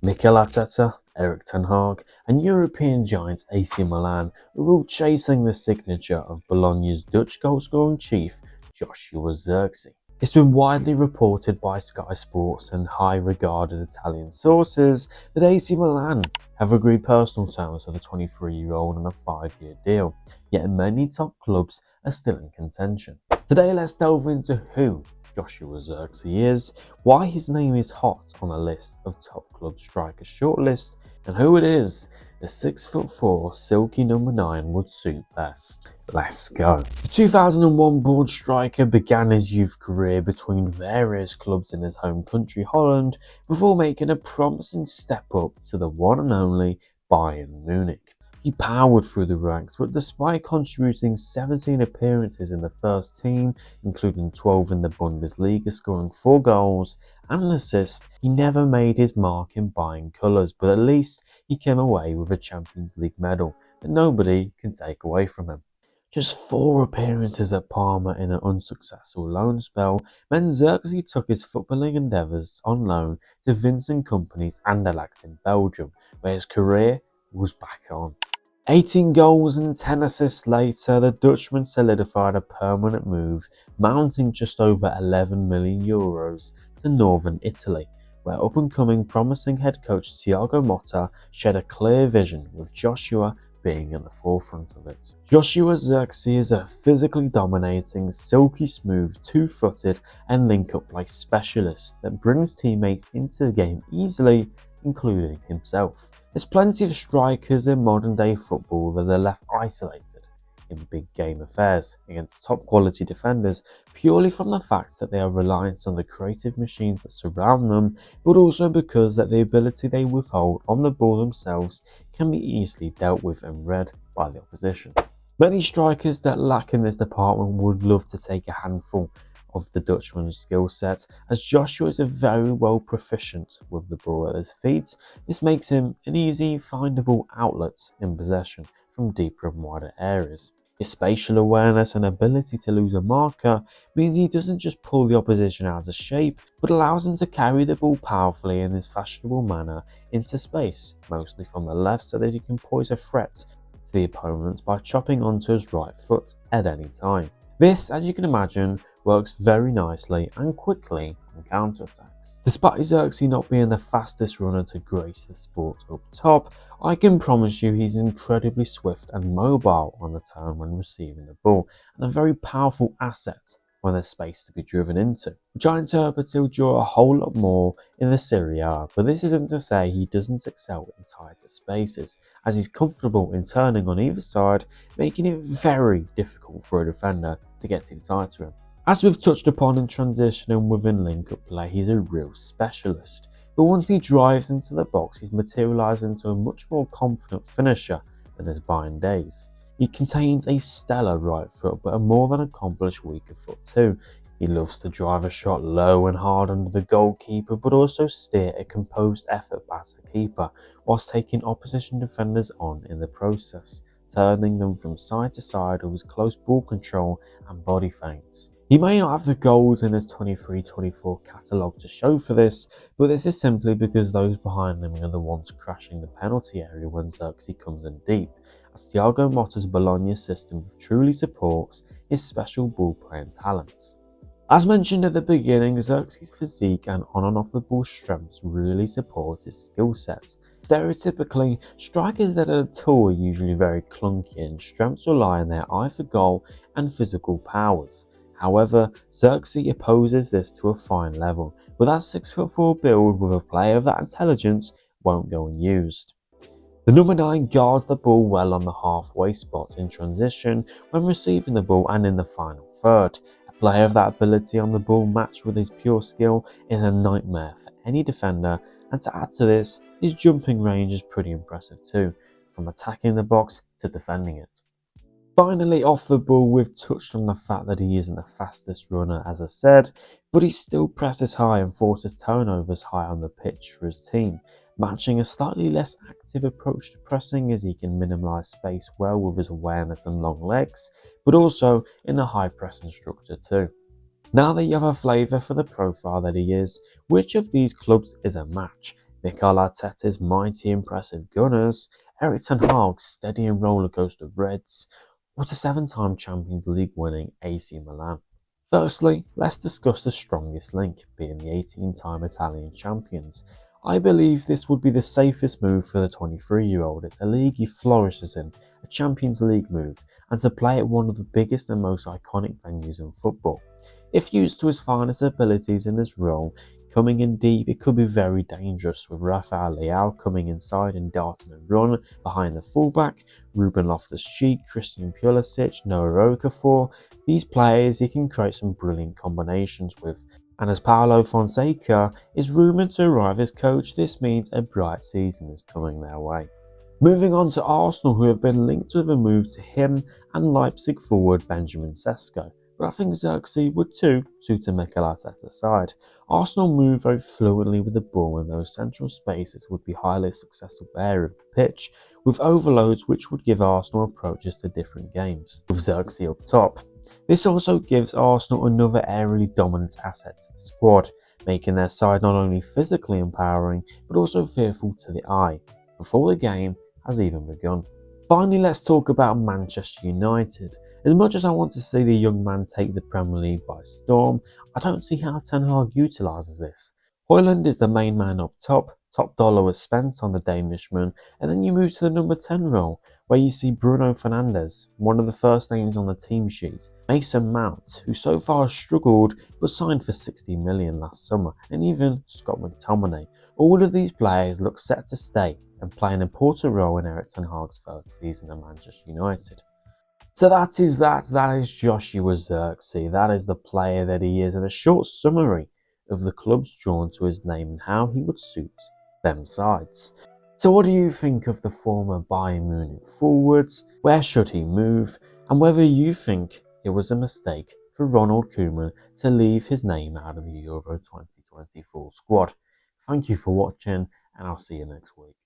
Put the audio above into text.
Mikel Arteta, Erik ten Hag, and European giants AC Milan are all chasing the signature of Bologna's Dutch goal-scoring chief, Joshua ZIRKZEE. It's been widely reported by Sky Sports and high-regarded Italian sources that AC Milan have agreed personal terms with the 23-year-old on a 5-year deal, yet many top clubs are still in contention. Today, let's delve into who Joshua ZIRKZEE is, why his name is hot on a list of top club strikers shortlist, and who it is the 6'4" silky number 9 would suit best. Let's go. The 2001 born striker began his youth career between various clubs in his home country Holland before making a promising step up to the one and only Bayern Munich. He powered through the ranks, but despite contributing 17 appearances in the first team, including 12 in the Bundesliga, scoring 4 goals and an assist, he never made his mark in Bayern colours, but at least he came away with a Champions League medal that nobody can take away from him. Just 4 appearances at Parma in an unsuccessful loan spell meant ZIRKZEE took his footballing endeavours on loan to Vincent Kompany's Anderlecht in Belgium, where his career was back on. 18 goals and 10 assists later, the Dutchman solidified a permanent move, mounting just over 11 million euros to northern Italy, where up-and-coming promising head coach Thiago Motta shared a clear vision, with Joshua being at the forefront of it. Joshua ZIRKZEE is a physically dominating, silky smooth, two-footed and link-up play specialist that brings teammates into the game easily, including himself. There's plenty of strikers in modern day football that are left isolated in big game affairs against top quality defenders purely from the fact that they are reliant on the creative machines that surround them, but also because that the ability they withhold on the ball themselves can be easily dealt with and read by the opposition. Many strikers that lack in this department would love to take a handful of the Dutchman's skill set, as Joshua is very well proficient with the ball at his feet. This makes him an easy findable outlet in possession from deeper and wider areas. His spatial awareness and ability to lose a marker means he doesn't just pull the opposition out of shape, but allows him to carry the ball powerfully in his fashionable manner into space, mostly from the left, so that he can pose a threat to the opponent by chopping onto his right foot at any time. This, as you can imagine, works very nicely and quickly on counterattacks. Despite ZIRKZEE not being the fastest runner to grace the sport up top, I can promise you he's incredibly swift and mobile on the turn when receiving the ball, and a very powerful asset when there's space to be driven into, which I interpret he'll draw a whole lot more in the Serie A, but this isn't to say he doesn't excel in tighter spaces, as he's comfortable in turning on either side, making it very difficult for a defender to get too tight to him. As we've touched upon in transition and within link-up play, he's a real specialist, but once he drives into the box, he's materialised into a much more confident finisher than his Bayern days. He contains a stellar right foot, but a more than accomplished weaker foot too. He loves to drive a shot low and hard under the goalkeeper, but also steer a composed effort past the keeper, whilst taking opposition defenders on in the process, turning them from side to side with his close ball control and body feints. He may not have the goals in his 23-24 catalogue to show for this, but this is simply because those behind him are the ones crashing the penalty area when ZIRKZEE comes in deep, as Thiago Motta's Bologna system truly supports his special ball-playing talents. As mentioned at the beginning, ZIRKZEE's physique and on and off the ball strengths really support his skill set. Stereotypically, strikers that are tall are usually very clunky, and strengths rely on their eye for goal and physical powers. However, ZIRKZEE opposes this to a fine level, but that 6'4" build with a player of that intelligence won't go unused. The number 9 guards the ball well on the halfway spot in transition when receiving the ball and in the final third. A player of that ability on the ball matched with his pure skill is a nightmare for any defender, and to add to this, his jumping range is pretty impressive too, from attacking the box to defending it. Finally, off the ball, we've touched on the fact that he isn't the fastest runner, as I said, but he still presses high and forces turnovers high on the pitch for his team, matching a slightly less active approach to pressing, as he can minimise space well with his awareness and long legs, but also in a high pressing structure too. Now that you have a flavour for the profile that he is, which of these clubs is a match? Mikel Arteta's mighty impressive Gunners, Erik ten Hag's steady and rollercoaster Reds, or to 7-time Champions League winning AC Milan. Firstly, let's discuss the strongest link, being the 18-time Italian champions. I believe this would be the safest move for the 23-year-old. It's a league he flourishes in, a Champions League move, and to play at one of the biggest and most iconic venues in football. If used to his finest abilities in this role, coming in deep, it could be very dangerous, with Rafael Leao coming inside and darting and run behind the fullback, Ruben Loftus-Cheek, Christian Pulisic, Noah Okafor. These players he can create some brilliant combinations with. And as Paulo Fonseca is rumoured to arrive as coach, this means a bright season is coming their way. Moving on to Arsenal, who have been linked with a move to him and Leipzig forward Benjamin Sesko. But I think ZIRKZEE would too suit a Mikel Arteta side. Arsenal move very fluently with the ball, and those central spaces would be highly successful area of the pitch, with overloads which would give Arsenal approaches to different games, with ZIRKZEE up top. This also gives Arsenal another aerially dominant asset to the squad, making their side not only physically empowering, but also fearful to the eye, before the game has even begun. Finally, let's talk about Manchester United. As much as I want to see the young man take the Premier League by storm, I don't see how Ten Hag utilises this. Højlund is the main man up top dollar was spent on the Danishman, and then you move to the number 10 role, where you see Bruno Fernandes, one of the first names on the team sheet, Mason Mount, who so far has struggled but signed for 60 million last summer, and even Scott McTominay. All of these players look set to stay and play an important role in Erik ten Hag's third season at Manchester United. So that is Joshua ZIRKZEE. That is the player that he is, and a short summary of the clubs drawn to his name and how he would suit them sides. So what do you think of the former Bayern Munich forwards? Where should he move? And whether you think it was a mistake for Ronald Koeman to leave his name out of the Euro 2024 squad. Thank you for watching, and I'll see you next week.